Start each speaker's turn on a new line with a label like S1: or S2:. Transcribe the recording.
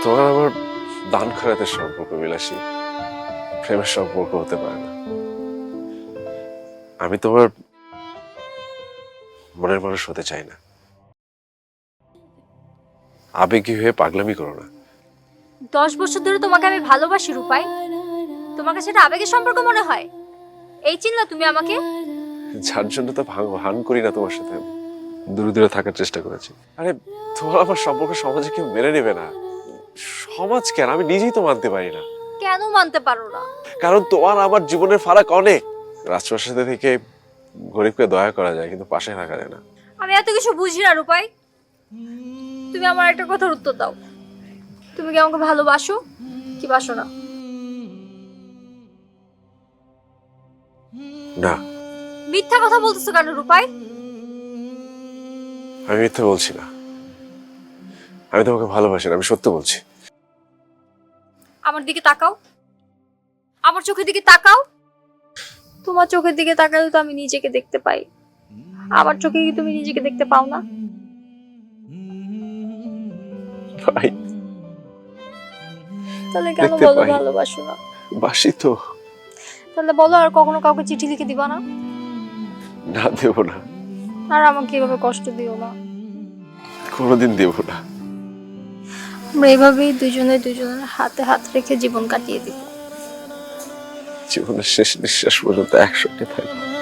S1: তোমার আমার দান খয়রাতের সম্পর্ক বিলাসী, প্রেমের সম্পর্ক হতে পারে না। আমি তোমার মনের মানুষ হতে চাই না। আবেগী হয়ে পাগলামি করো না।
S2: 10 বছর ধরে তোমাকে আমি ভালোবাসি রূপাই, তোমার কাছে এটা আবেগের সম্পর্ক মনে হয়? এই চিনলা তুমি আমাকে?
S1: যার জন্য তো ভান করি না তোমার সাথে, আমি দূরে দূরে থাকার চেষ্টা করেছি। আরে তোমার আমার সম্পর্ক সমাজে কেউ মেনে নেবে না। সমাজ কেন, আমি নিজেই তো মানতে পারি না।
S2: কেন মানতে পারো না?
S1: কারণ তোমার আমার জীবনের ফারাক অনেক। রাজপ্রাসাদে থেকে গরিবকে দয়া করা যায়, কিন্তু পাশে থাকা যায় না।
S2: আমি এত কিছু বুঝি না রূপাই, তুমি আমার একটা কথার উত্তর দাও। তুমি কি আমাকে ভালোবাসো কি বাসো না?
S1: না।
S2: মিথ্যা কথা বলতেছো কেন রূপাই?
S1: আমি মিথ্যে বলছি না, আমি তোমাকে ভালোবাসি না, আমি সত্য বলছি।
S2: আমার দিকে তাকাও, আমার চোখের দিকে তাকাও। তোমার চোখের দিকে তাকালে তো আমি নিজেকে দেখতে পাই, আমার চোখে কি তুমি নিজেকে দেখতে পাও না?
S1: ভাই,
S2: তাহলে কেন
S1: দেখতে
S2: বলো
S1: পাই।
S2: ভালোবাসো না?
S1: বাসি তো।
S2: তাহলে বলো আর কখনো কাউকে চিঠি লিখে দিবা না?
S1: না, দেব না।
S2: আর আমাকে এভাবে কষ্ট দিও না।
S1: কোনোদিন দেব না।
S2: আমরা এভাবেই দুজনের হাতে হাত রেখে জীবন কাটিয়ে দিব।
S1: জীবনের শেষ নিঃশ্বাস পর্যন্ত একসঙ্গে থাকবো।